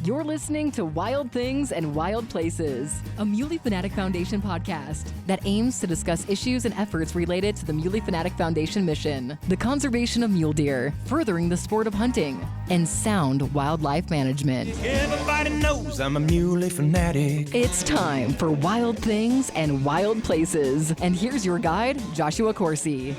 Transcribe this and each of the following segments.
You're listening to Wild Things and Wild Places, a Muley Fanatic Foundation podcast that aims to discuss issues and efforts related to the Muley Fanatic Foundation mission, the conservation of mule deer, furthering the sport of hunting, and sound wildlife management. Everybody knows I'm a Muley Fanatic. It's time for Wild Things and Wild Places. And here's your guide, Joshua Coursey.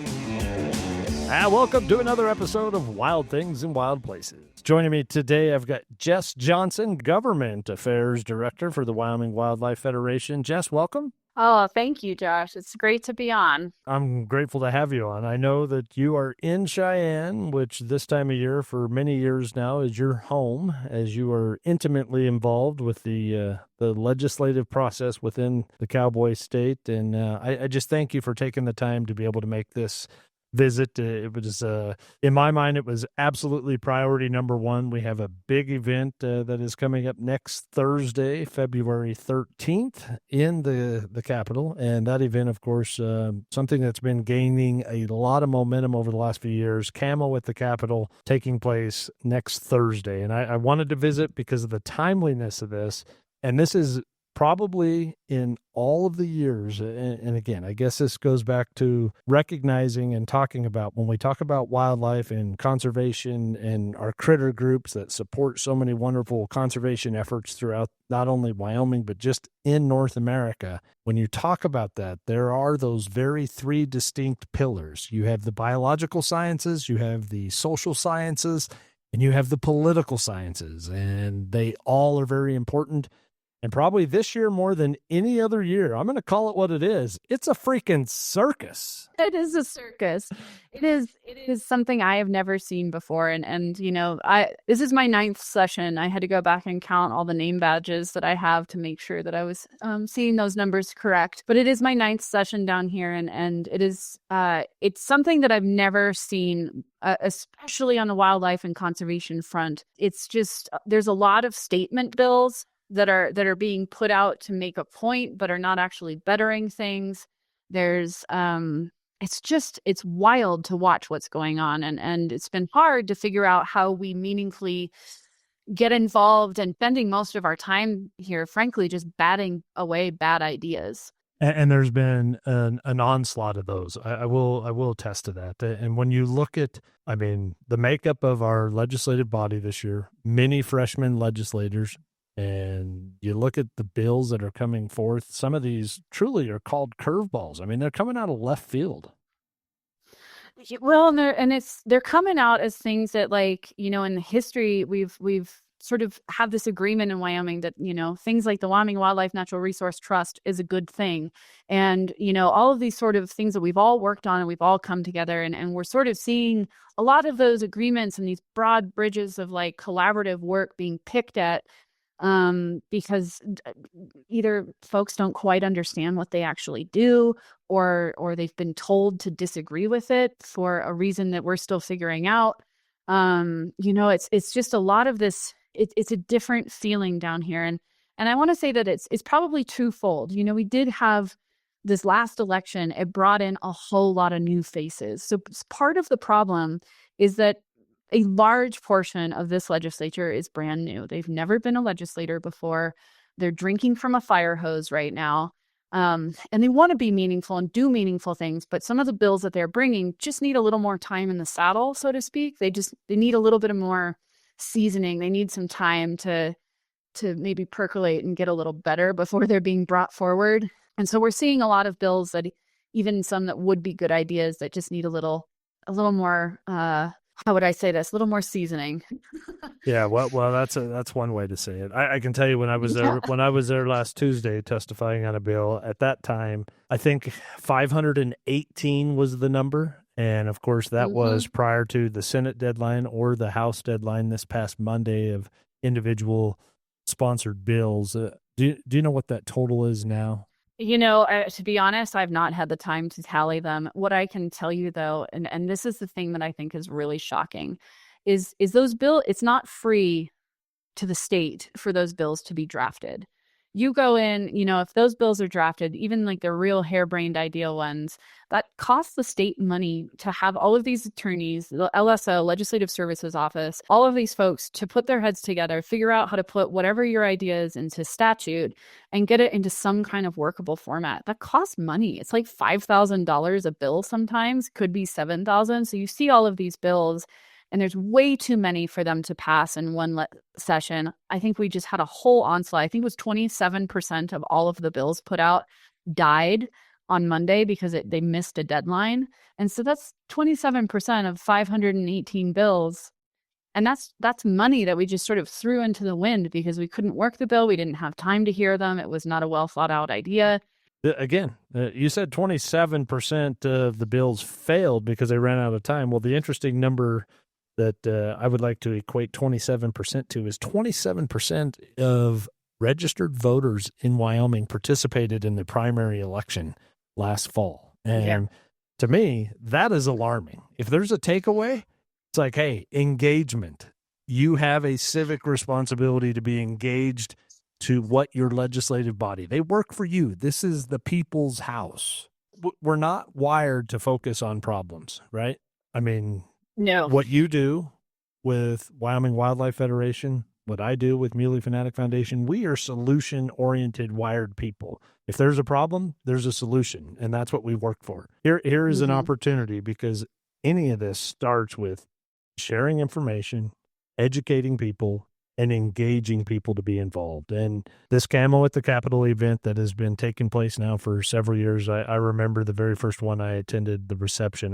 Welcome to another episode of Wild Things and Wild Places. Joining me today, I've got Jess Johnson, Government Affairs Director for the Wyoming Wildlife Federation. Jess, welcome. Oh, thank you, Josh. It's great to be on. I'm grateful to have you on. I know that you are in Cheyenne, which this time of year for many years now is your home, as you are intimately involved with the legislative process within the Cowboy State. And I just thank you for taking the time to be able to make this visit. It was, in my mind, it was absolutely priority number one. We have a big event that is coming up next Thursday, February 13th in the Capitol. And that event, of course, something that's been gaining a lot of momentum over the last few years, Camo at the Capitol taking place next Thursday. And I wanted to visit because of the timeliness of this. And this is probably in all of the years, and again, I guess this goes back to recognizing and talking about when we talk about wildlife and conservation and our critter groups that support so many wonderful conservation efforts throughout not only Wyoming, but just in North America. When you talk about that, there are those very three distinct pillars. You have the biological sciences, you have the social sciences, and you have the political sciences, and they all are very important. And probably this year more than any other year, I'm going to call it what it is. It's a freaking circus. It is a circus. It is something I have never seen before. And you know, this is my 9th session. I had to go back and count all the name badges that I have to make sure that I was seeing those numbers correct. But it is my 9th session down here, and it is it's something that I've never seen, especially on the wildlife and conservation front. It's just there's a lot of statement bills that are being put out to make a point, but are not actually bettering things. There's it's wild to watch what's going on, and it's been hard to figure out how we meaningfully get involved and spending most of our time here, frankly, just batting away bad ideas. And there's been an onslaught of those. I will attest to that. And when you look at, I mean, the makeup of our legislative body this year, many freshman legislators, and you look at the bills that are coming forth, some of these truly are called curveballs. I mean, they're coming out of left field. Well, they're coming out as things that, like, you know, in the history, we've sort of have this agreement in Wyoming that, you know, things like the Wyoming Wildlife Natural Resource Trust is a good thing. And, you know, all of these sort of things that we've all worked on and we've all come together, and we're sort of seeing a lot of those agreements and these broad bridges of like collaborative work being picked at, because either folks don't quite understand what they actually do, or they've been told to disagree with it for a reason that we're still figuring out. You know, it's just a lot of this. It's a different feeling down here, and I want to say that it's probably twofold. You know, we did have this last election; it brought in a whole lot of new faces. So part of the problem is that a large portion of this legislature is brand new. They've never been a legislator before. They're drinking from a fire hose right now. And they want to be meaningful and do meaningful things, but some of the bills that they're bringing just need a little more time in the saddle, so to speak. They need a little bit of more seasoning. They need some time to maybe percolate and get a little better before they're being brought forward. And so we're seeing a lot of bills that, even some that would be good ideas, that just need a little more, how would I say this? A little more seasoning. Yeah, well, that's one way to say it. I can tell you when I was there last Tuesday testifying on a bill, at that time, I think 518 was the number. And of course, that was prior to the Senate deadline or the House deadline this past Monday of individual sponsored bills. Do you know what that total is now? You know, to be honest, I've not had the time to tally them. What I can tell you, though, and this is the thing that I think is really shocking, is those bills, it's not free to the state for those bills to be drafted. You go in, if those bills are drafted, even like the real harebrained ideal ones, that costs the state money to have all of these attorneys, the LSO, Legislative Services Office, all of these folks to put their heads together, figure out how to put whatever your idea is into statute and get it into some kind of workable format. That costs money. It's like $5,000 a bill sometimes, could be $7,000. So you see all of these bills, and there's way too many for them to pass in one session. I think we just had a whole onslaught. I think it was 27% of all of the bills put out died on Monday because they missed a deadline. And so that's 27% of 518 bills. And that's money that we just sort of threw into the wind because we couldn't work the bill. We didn't have time to hear them. It was not a well thought out idea. Again, you said 27% of the bills failed because they ran out of time. Well, the interesting number that I would like to equate 27% to is 27% of registered voters in Wyoming participated in the primary election last fall. And to me, that is alarming. If there's a takeaway, it's like, hey, engagement. You have a civic responsibility to be engaged to what your legislative body. They work for you. This is the people's house. We're not wired to focus on problems, right? I mean, no. What you do with Wyoming Wildlife Federation, what I do with Muley Fanatic Foundation, we are solution-oriented, wired people. If there's a problem, there's a solution, and that's what we work for. Here is an opportunity, because any of this starts with sharing information, educating people, and engaging people to be involved. And this Camo at the Capitol event that has been taking place now for several years, I remember the very first one I attended, the reception.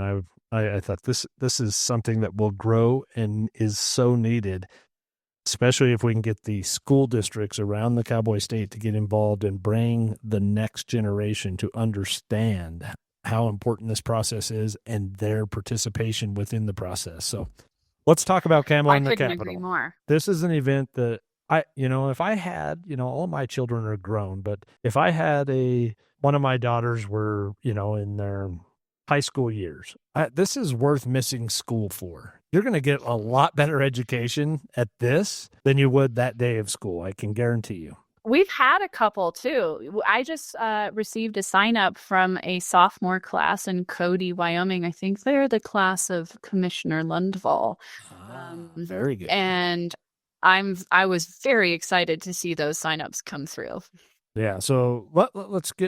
I thought this is something that will grow and is so needed, especially if we can get the school districts around the Cowboy State to get involved and bring the next generation to understand how important this process is and their participation within the process. So let's talk about Camo in the Capitol. Agree more. This is an event that if I had, all my children are grown, but if I had one of my daughters were, in their high school years, this is worth missing school for. You're going to get a lot better education at this than you would that day of school. I can guarantee you. We've had a couple too. I just received a sign up from a sophomore class in Cody, Wyoming. I think they're the class of Commissioner Lundvall. Very good. And I was very excited to see those signups come through. Yeah, so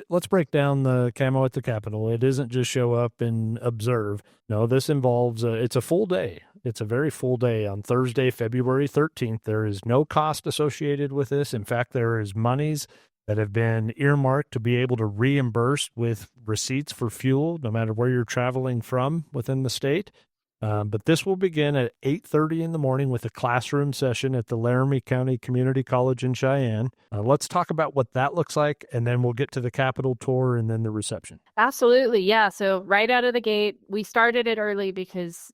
let's break down the Camo at the Capitol. It isn't just show up and observe. No, this involves it's a full day. It's a very full day on Thursday, February 13th. There is no cost associated with this. In fact, there is monies that have been earmarked to be able to reimburse with receipts for fuel, no matter where you're traveling from within the state. But this will begin at 8:30 in the morning with a classroom session at the Laramie County Community College in Cheyenne. Let's talk about what that looks like, and then we'll get to the Capitol tour and then the reception. Absolutely. Yeah. So right out of the gate, we started it early because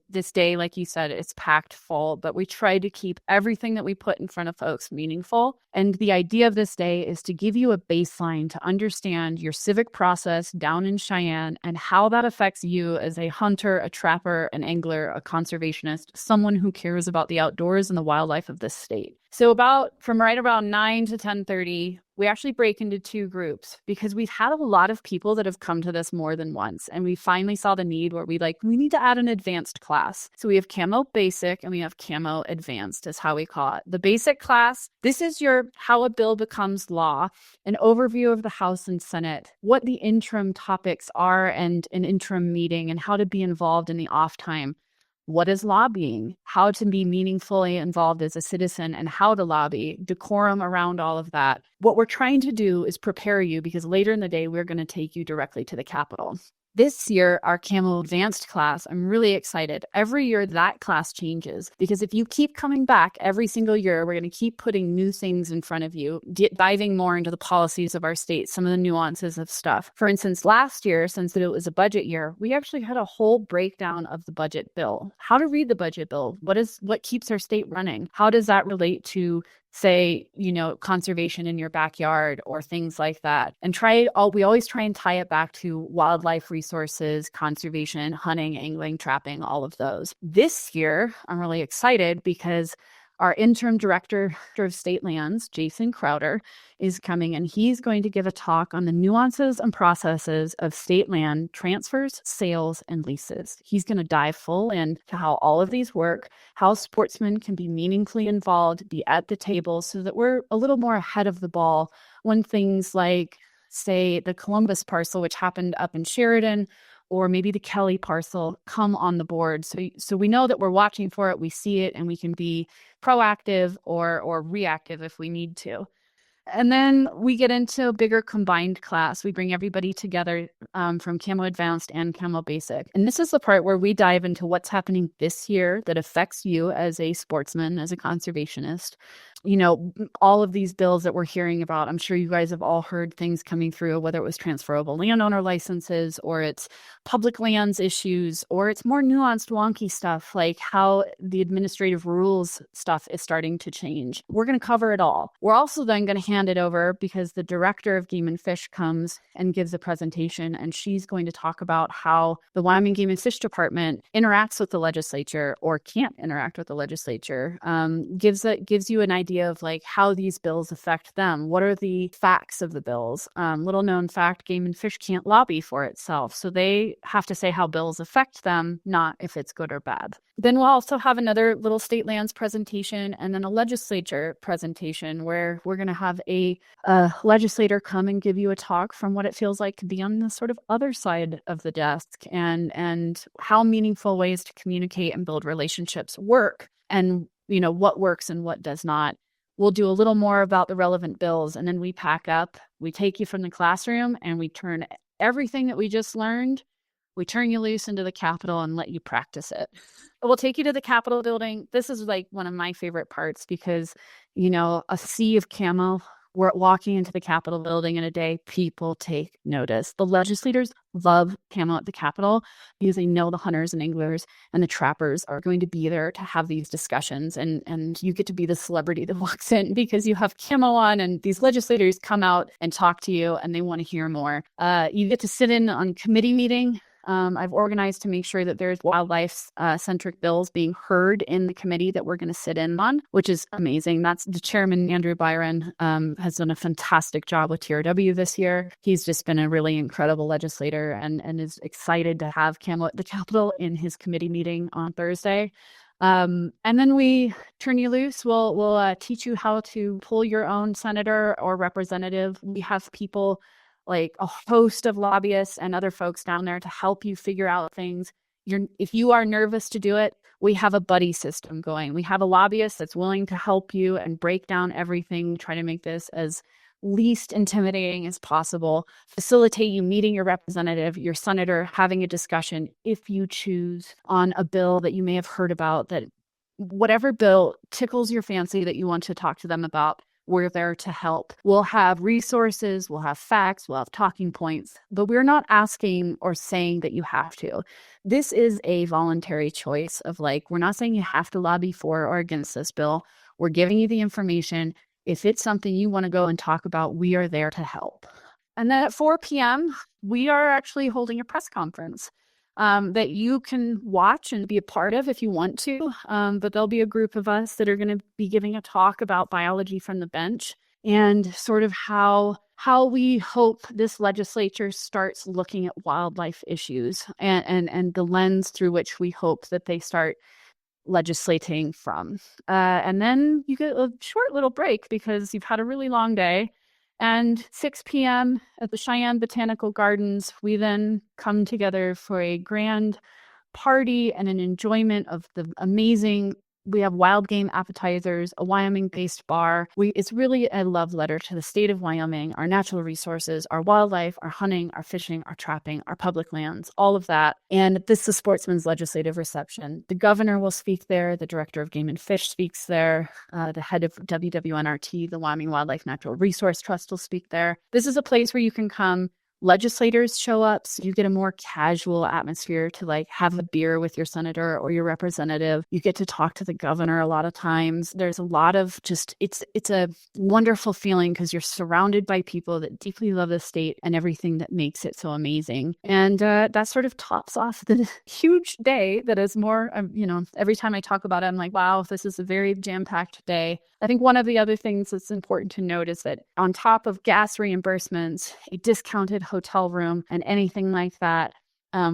this day, like you said, it's packed full, but we tried to keep everything that we put in front of folks meaningful. And the idea of this day is to give you a baseline to understand your civic process down in Cheyenne and how that affects you as a hunter, a trapper, an angler, a conservationist, someone who cares about the outdoors and the wildlife of this state. So from right around 9 to 10:30, we actually break into two groups because we've had a lot of people that have come to this more than once. And we finally saw the need where we need to add an advanced class. So we have Camo Basic and we have Camo Advanced is how we call it. The basic class, this is your how a bill becomes law, an overview of the House and Senate, what the interim topics are and an interim meeting and how to be involved in the off time. What is lobbying? How to be meaningfully involved as a citizen and how to lobby, decorum around all of that. What we're trying to do is prepare you because later in the day, we're going to take you directly to the Capitol. This year, our Camo Advanced class, I'm really excited. Every year that class changes because if you keep coming back every single year, we're going to keep putting new things in front of you, diving more into the policies of our state, some of the nuances of stuff. For instance, last year, since it was a budget year, we actually had a whole breakdown of the budget bill. How to read the budget bill. What keeps our state running? How does that relate to say, conservation in your backyard or things like that. And we always try and tie it back to wildlife resources, conservation, hunting, angling, trapping, all of those. This year, I'm really excited because Our interim director of state lands, Jason Crowder, is coming, and he's going to give a talk on the nuances and processes of state land transfers, sales, and leases. He's going to dive full into how all of these work, how sportsmen can be meaningfully involved, be at the table, so that we're a little more ahead of the ball when things like, say, the Columbus parcel, which happened up in Sheridan, or maybe the Kelly parcel, come on the board. So we know that we're watching for it, we see it, and we can be proactive or reactive if we need to. And then we get into a bigger combined class. We bring everybody together from Camo Advanced and Camo Basic. And this is the part where we dive into what's happening this year that affects you as a sportsman, as a conservationist. You know, all of these bills that we're hearing about, I'm sure you guys have all heard things coming through, whether it was transferable landowner licenses or it's public lands issues, or it's more nuanced, wonky stuff like how the administrative rules stuff is starting to change. We're going to cover it all. We're also then going to hand it over because the director of Game and Fish comes and gives a presentation, and she's going to talk about how the Wyoming Game and Fish Department interacts with the legislature or can't interact with the legislature, gives you an idea of like how these bills affect them. What are the facts of the bills? Little known fact, Game and Fish can't lobby for itself. So they have to say how bills affect them, not if it's good or bad. Then we'll also have another little state lands presentation and then a legislature presentation where we're going to have a legislator come and give you a talk from what it feels like to be on the sort of other side of the desk and how meaningful ways to communicate and build relationships work, and you know what works and what does not. We'll do a little more about the relevant bills, and then we pack up, we take you from the classroom, and we turn everything that we just learned, we turn you loose into the Capitol and let you practice it. We'll take you to the Capitol building. This is like one of my favorite parts because, you know, a sea of camo. We're walking into the Capitol building in a day, people take notice. The legislators love camo at the Capitol because they know the hunters and anglers and the trappers are going to be there to have these discussions. And you get to be the celebrity that walks in because you have camo on, and these legislators come out and talk to you and they want to hear more. You get to sit in on committee meeting. I've organized to make sure that there's wildlife-centric bills being heard in the committee that we're going to sit in on, which is amazing. That's the chairman, Andrew Byron, has done a fantastic job with TRW this year. He's just been a really incredible legislator and is excited to have Camo at the Capitol in his committee meeting on Thursday. And then we turn you loose. We'll teach you how to pull your own senator or representative. We have people like a host of lobbyists and other folks down there to help you figure out things. If you are nervous to do it, we have a buddy system going. We have a lobbyist that's willing to help you and break down everything, try to make this as least intimidating as possible, facilitate you meeting your representative, your senator, having a discussion if you choose on a bill that you may have heard about, that whatever bill tickles your fancy that you want to talk to them about. We're there to help. We'll have resources, we'll have facts, we'll have talking points, but we're not asking or saying that you have to. This is a voluntary choice of like, we're not saying you have to lobby for or against this bill. We're giving you the information. If it's something you want to go and talk about, we are there to help. And then at 4 p.m., we are actually holding a press conference that you can watch and be a part of if you want to. But there'll be a group of us that are going to be giving a talk about biology from the bench and sort of how we hope this legislature starts looking at wildlife issues and the lens through which we hope that they start legislating from. And then you get a short little break because you've had a really long day. And 6 p.m. at the Cheyenne Botanical Gardens, we then come together for a grand party and an enjoyment of the amazing. We have wild game appetizers, a Wyoming-based bar. It's really a love letter to the state of Wyoming, our natural resources, our wildlife, our hunting, our fishing, our trapping, our public lands, all of that. And this is the Sportsman's Legislative Reception. The governor will speak there. The director of Game and Fish speaks there. The head of WWNRT, the Wyoming Wildlife Natural Resource Trust, will speak there. This is a place where you can come, Legislators show up, so you get a more casual atmosphere to like have a beer with your senator or your representative. You get to talk to the governor a lot of times. There's a lot of just, it's a wonderful feeling because you're surrounded by people that deeply love the state and everything that makes it so amazing. And that sort of tops off the huge day that is more, every time I talk about it, I'm like, wow, this is a very jam-packed day. I think one of the other things that's important to note is that on top of gas reimbursements, a discounted hotel room, and anything like that,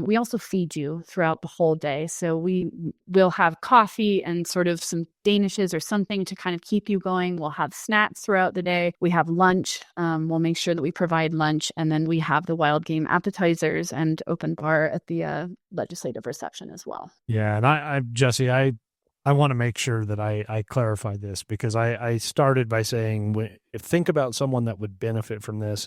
we also feed you throughout the whole day. So we will have coffee and sort of some danishes or something to kind of keep you going. We'll have snacks throughout the day. We have lunch. We'll make sure that we provide lunch. And then we have the wild game appetizers and open bar at the legislative reception as well. Yeah. And Jesse, I want to make sure that I clarify this, because I started by saying, think about someone that would benefit from this.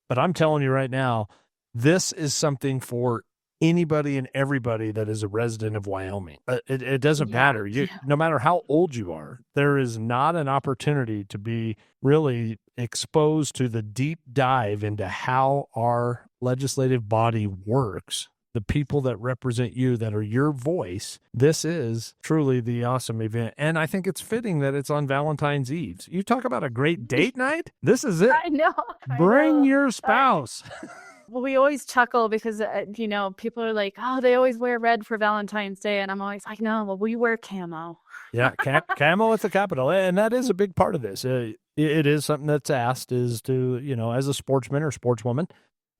But I'm telling you right now, this is something for anybody and everybody that is a resident of Wyoming. It doesn't matter. No matter how old you are, there is not an opportunity to be really exposed to the deep dive into how our legislative body works. The people that represent you, that are your voice. This is truly the awesome event. And I think it's fitting that it's on Valentine's Eve. You talk about a great date night? This is it. I know. Bring your spouse. Well, we always chuckle because, people are like, oh, they always wear red for Valentine's Day. And I'm always like, no, well, we wear camo. Yeah, camo at the Capitol. And that is a big part of this. It is something that's asked, is to, as a sportsman or sportswoman,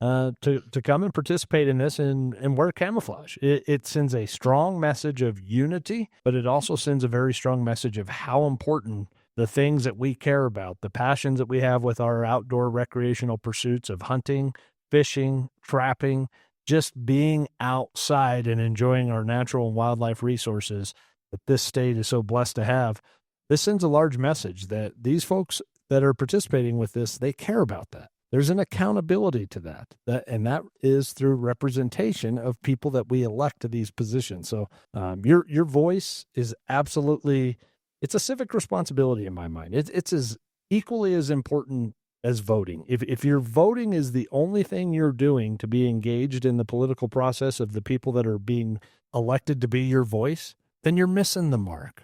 to come and participate in this and wear camouflage. It sends a strong message of unity, but it also sends a very strong message of how important the things that we care about, the passions that we have with our outdoor recreational pursuits of hunting, fishing, trapping, just being outside and enjoying our natural and wildlife resources that this state is so blessed to have. This sends a large message that these folks that are participating with this, they care about that. There's an accountability to that, and that is through representation of people that we elect to these positions. So your voice is absolutely, it's a civic responsibility in my mind. It's as equally as important as voting. If your voting is the only thing you're doing to be engaged in the political process of the people that are being elected to be your voice, then you're missing the mark.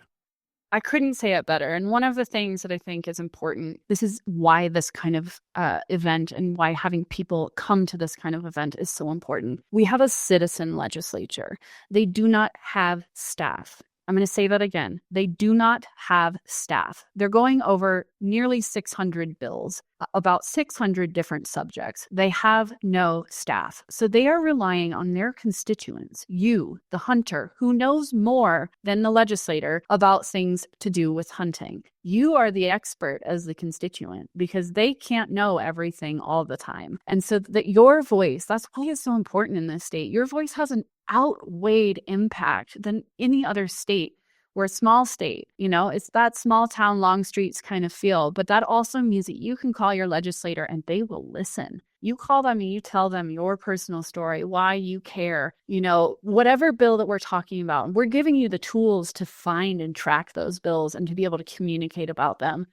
I couldn't say it better. And one of the things that I think is important, this is why this kind of event and why having people come to this kind of event is so important. We have a citizen legislature. They do not have staff. I'm going to say that again. They do not have staff. They're going over nearly 600 bills, about 600 different subjects. They have no staff. So they are relying on their constituents, you, the hunter, who knows more than the legislator about things to do with hunting. You are the expert as the constituent because they can't know everything all the time. And so that your voice, that's why it's so important in this state. Your voice has an outweighed impact than any other state. We're a small state, it's that small town, long streets kind of feel, but that also means that you can call your legislator and they will listen. You call them and you tell them your personal story, why you care, whatever bill that we're talking about. We're giving you the tools to find and track those bills and to be able to communicate about them.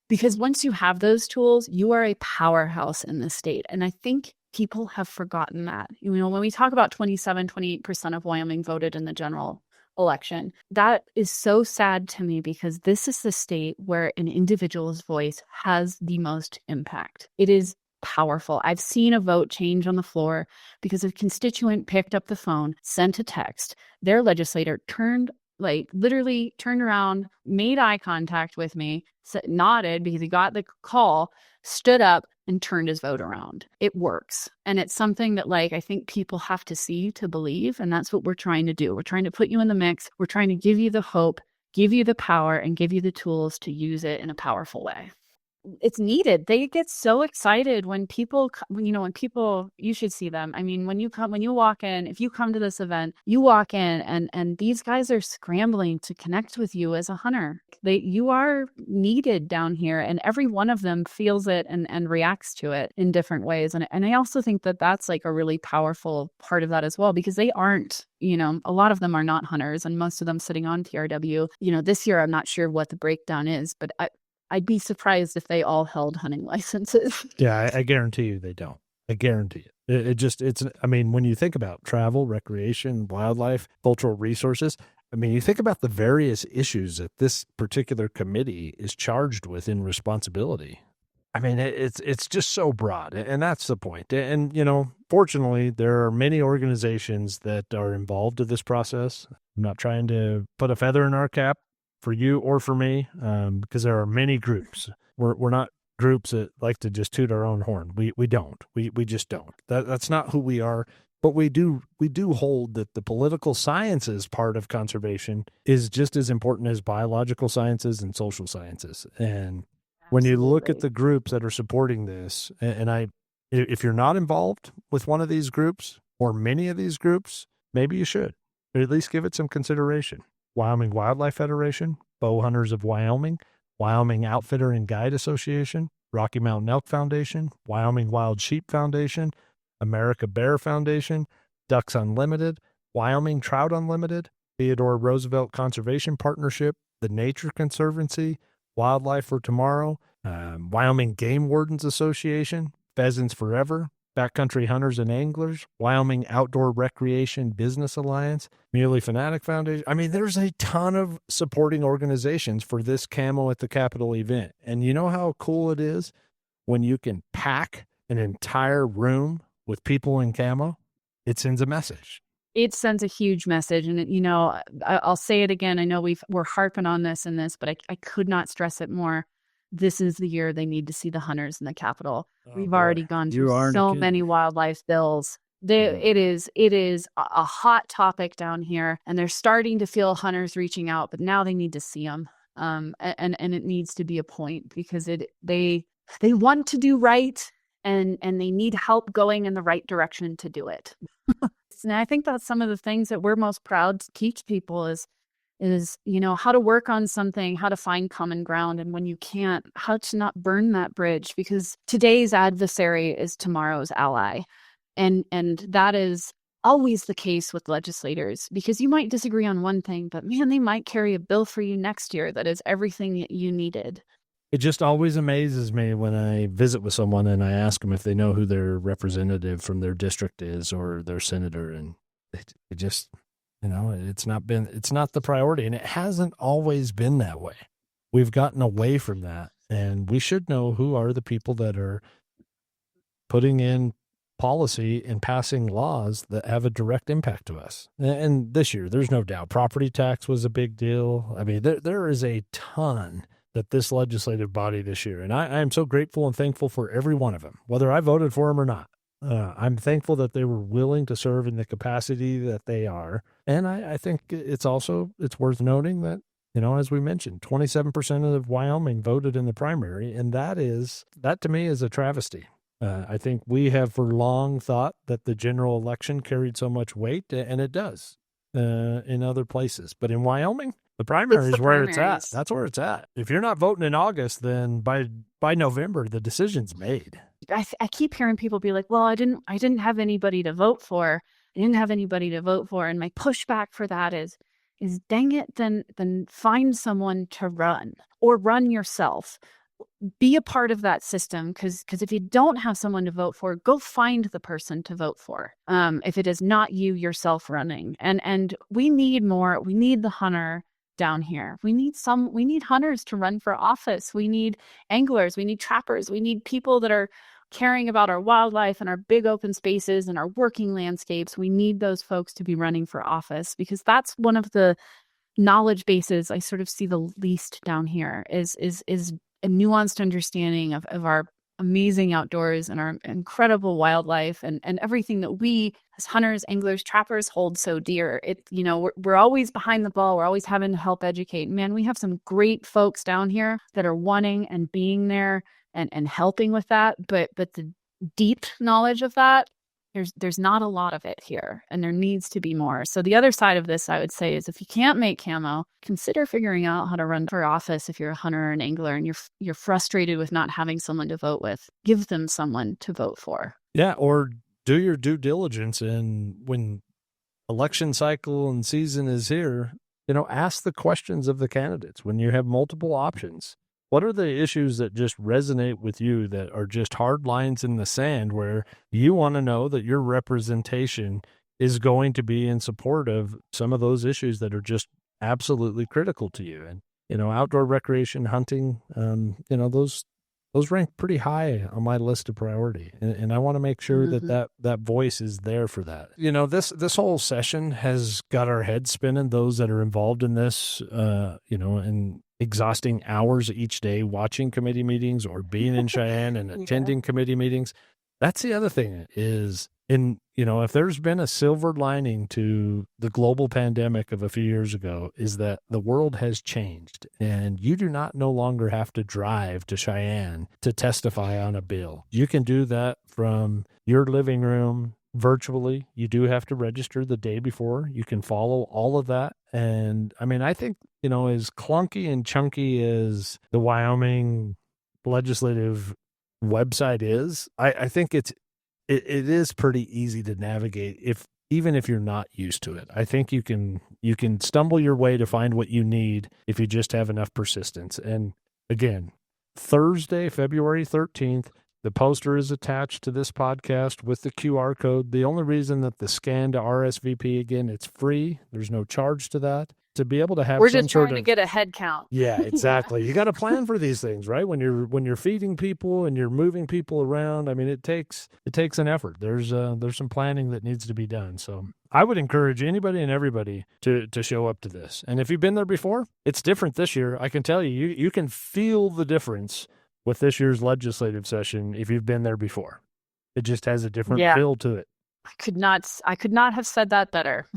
Because once you have those tools, you are a powerhouse in this state. And I think people have forgotten that. When we talk about 28% of Wyoming voted in the general election, that is so sad to me because this is the state where an individual's voice has the most impact. It is powerful. I've seen a vote change on the floor because a constituent picked up the phone, sent a text. Their legislator literally turned around, made eye contact with me, nodded because he got the call, stood up and turned his vote around. It works. And it's something that I think people have to see to believe. And that's what we're trying to do. We're trying to put you in the mix. We're trying to give you the hope, give you the power, and give you the tools to use it in a powerful way. It's needed. They get so excited when people, you should see them. I mean, when you walk in, if you come to this event, you walk in and these guys are scrambling to connect with you as a hunter. You are needed down here and every one of them feels it and reacts to it in different ways. And I also think that that's a really powerful part of that as well, because they aren't, a lot of them are not hunters and most of them sitting on TRW. This year, I'm not sure what the breakdown is, but I'd be surprised if they all held hunting licenses. Yeah, I guarantee you they don't. I guarantee it. I mean, when you think about travel, recreation, wildlife, cultural resources, I mean, you think about the various issues that this particular committee is charged with in responsibility. I mean, it's just so broad, and that's the point. And, fortunately, there are many organizations that are involved in this process. I'm not trying to put a feather in our cap for you or for me, because there are many groups. We're not groups that like to just toot our own horn. We don't. We just don't. That's not who we are. But we do hold that the political sciences part of conservation is just as important as biological sciences and social sciences. And when you look at the groups that are supporting this, if you're not involved with one of these groups or many of these groups, maybe you should, or at least give it some consideration. Wyoming Wildlife Federation, Bow Hunters of Wyoming, Wyoming Outfitter and Guide Association, Rocky Mountain Elk Foundation, Wyoming Wild Sheep Foundation, America Bear Foundation, Ducks Unlimited, Wyoming Trout Unlimited, Theodore Roosevelt Conservation Partnership, the Nature Conservancy, Wildlife for Tomorrow, Wyoming Game Wardens Association, Pheasants Forever, Backcountry Hunters and Anglers, Wyoming Outdoor Recreation Business Alliance, Muley Fanatic Foundation. I mean, there's a ton of supporting organizations for this Camo at the Capitol event. And you know how cool it is when you can pack an entire room with people in camo? It sends a message. It sends a huge message. And, I'll say it again. I know we're harping on this and this, but I could not stress it more. This is the year they need to see the hunters in the Capitol. We've already gone through so many wildlife bills. It is a hot topic down here, and they're starting to feel hunters reaching out, but now they need to see them. And it needs to be a point because they want to do right, and they need help going in the right direction to do it. And I think that's some of the things that we're most proud to teach people is how to work on something, how to find common ground. And when you can't, how to not burn that bridge, because today's adversary is tomorrow's ally. And that is always the case with legislators, because you might disagree on one thing, but man, they might carry a bill for you next year that is everything that you needed. It just always amazes me when I visit with someone and I ask them if they know who their representative from their district is or their senator. And it just, it's not the priority, and it hasn't always been that way. We've gotten away from that, and we should know who are the people that are putting in policy and passing laws that have a direct impact to us. And this year, there's no doubt, property tax was a big deal. I mean, there is a ton that this legislative body this year, and I am so grateful and thankful for every one of them, whether I voted for them or not. I'm thankful that they were willing to serve in the capacity that they are. And I think it's worth noting that, as we mentioned, 27% of Wyoming voted in the primary. And that to me is a travesty. I think we have for long thought that the general election carried so much weight, and it does in other places. But in Wyoming, the primary is where it's at. That's where it's at. If you're not voting in August, then by November, the decision's made. I keep hearing people be like, well, I didn't have anybody to vote for. And my pushback for that is dang it, then find someone to run, or run yourself. Be a part of that system, because if you don't have someone to vote for, go find the person to vote for. If it is not you yourself running. And we need more. We need the hunter down here. We need hunters to run for office. We need anglers. We need trappers. We need people that are caring about our wildlife and our big open spaces and our working landscapes. We need those folks to be running for office, because that's one of the knowledge bases I sort of see the least down here is a nuanced understanding of our amazing outdoors and our incredible wildlife and everything that we as hunters, anglers, trappers hold so dear. We're always behind the ball. We're always having to help educate. Man, we have some great folks down here that are wanting and being there and helping with that. But the deep knowledge of that, there's not a lot of it here, and there needs to be more. So the other side of this, I would say, is if you can't make camo, consider figuring out how to run for office. If you're a hunter or an angler and you're frustrated with not having someone to vote with, give them someone to vote for. Yeah, or do your due diligence, and when election cycle and season is here, ask the questions of the candidates when you have multiple options. What are the issues that just resonate with you that are just hard lines in the sand where you want to know that your representation is going to be in support of some of those issues that are just absolutely critical to you? And, outdoor recreation, hunting, those rank pretty high on my list of priority. And I want to make sure that voice is there for that. This whole session has got our heads spinning, those that are involved in this, and exhausting hours each day watching committee meetings or being in Cheyenne and attending committee meetings. That's the other thing is, if there's been a silver lining to the global pandemic of a few years ago, is that the world has changed and you do not no longer have to drive to Cheyenne to testify on a bill. You can do that from your living room virtually. You do have to register the day before. You can follow all of that. And I think, as clunky and chunky as the Wyoming legislative website is, I think it is pretty easy to navigate even if you're not used to it. I think you can stumble your way to find what you need if you just have enough persistence. And again, Thursday, February 13th, the poster is attached to this podcast with the QR code. The only reason that the scan to RSVP, again, it's free. There's no charge to that. To be able to have we're just trying to get a head count. Yeah, exactly. You got to plan for these things, right? When you're feeding people and you're moving people around, it takes an effort. There's some planning that needs to be done. So I would encourage anybody and everybody to show up to this. And if you've been there before, it's different this year. I can tell you, you can feel the difference with this year's legislative session if you've been there before. It just has a different feel to it. I could not have said that better.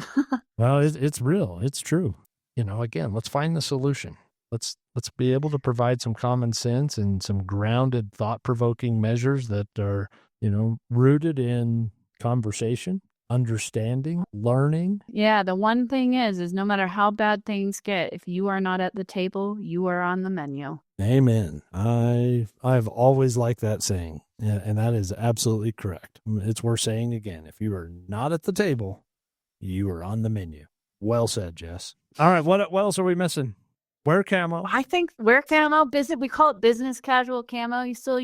Well, it's real. It's true. Again, let's find the solution. Let's be able to provide some common sense and some grounded, thought-provoking measures that are, rooted in conversation, understanding, learning. Yeah, the one thing is no matter how bad things get, if you are not at the table, you are on the menu. Amen. I've always liked that saying, and that is absolutely correct. It's worth saying again. If you are not at the table, you are on the menu. Well said, Jess. All right, what else are we missing? Wear camo. I think wear camo. We call it business casual camo. You're still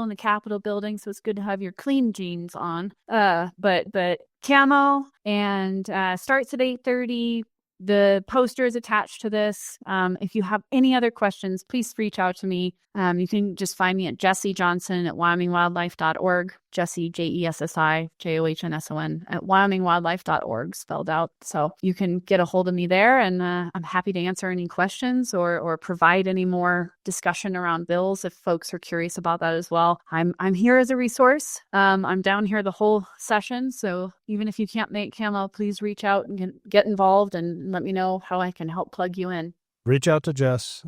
in the Capitol building, so it's good to have your clean jeans on. But camo and starts at 8:30. The poster is attached to this. If you have any other questions, please reach out to me. You can just find me at Jess Johnson at WyomingWildlife.org. Jesse, Jessi, Johnsson at WyomingWildlife.org, spelled out. So you can get a hold of me there, and I'm happy to answer any questions or provide any more discussion around bills if folks are curious about that as well. I'm here as a resource. I'm down here the whole session, so even if you can't make camo, please reach out and get involved and let me know how I can help plug you in. Reach out to Jess.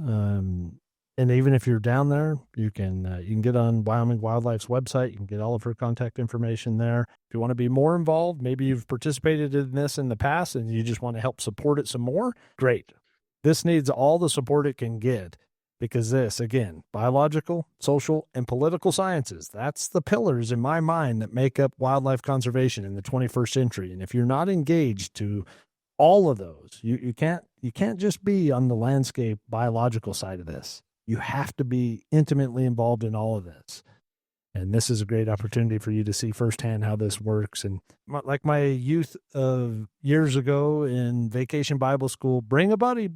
And even if you're down there, you can get on Wyoming Wildlife's website. You can get all of her contact information there. If you want to be more involved, maybe you've participated in this in the past and you just want to help support it some more, great. This needs all the support it can get because this, again, biological, social, and political sciences, that's the pillars in my mind that make up wildlife conservation in the 21st century. And if you're not engaged to all of those, you can't just be on the landscape biological side of this. You have to be intimately involved in all of this. And this is a great opportunity for you to see firsthand how this works. And like my youth of years ago in Vacation Bible School, bring a buddy,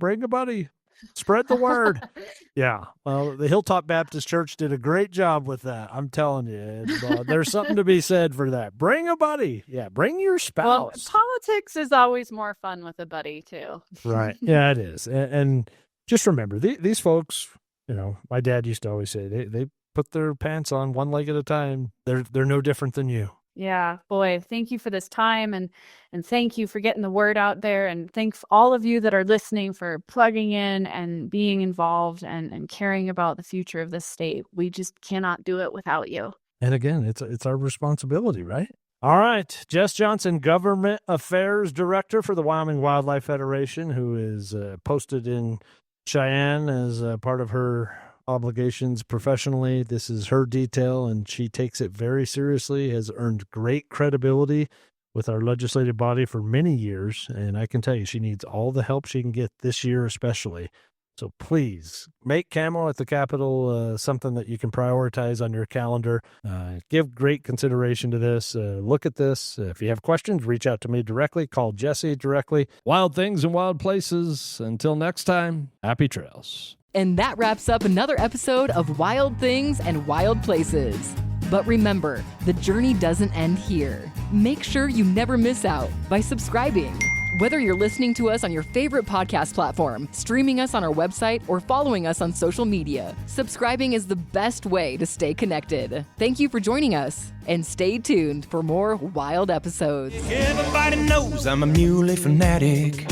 spread the word. Yeah. Well, the Hilltop Baptist Church did a great job with that. I'm telling you, there's something to be said for that. Bring a buddy. Yeah. Bring your spouse. Well, politics is always more fun with a buddy too. Right. Yeah, it is. And just remember these folks, my dad used to always say they put their pants on one leg at a time. They're no different than you. Yeah, boy, thank you for this time and thank you for getting the word out there, and thanks all of you that are listening for plugging in and being involved and caring about the future of this state. We just cannot do it without you. And again, it's our responsibility, right? All right, Jess Johnson, Government Affairs Director for the Wyoming Wildlife Federation, who is posted in Cheyenne as part of her obligations professionally. This is her detail, and she takes it very seriously, has earned great credibility with our legislative body for many years, and I can tell you she needs all the help she can get this year especially So please make Camo at the Capitol something that you can prioritize on your calendar. Give great consideration to this. Look at this. If you have questions, reach out to me directly. Call Jesse directly. Wild things and wild places. Until next time, happy trails. And that wraps up another episode of Wild Things and Wild Places. But remember, the journey doesn't end here. Make sure you never miss out by subscribing. Whether you're listening to us on your favorite podcast platform, streaming us on our website, or following us on social media, subscribing is the best way to stay connected. Thank you for joining us, and stay tuned for more wild episodes. Everybody knows I'm a muley fanatic.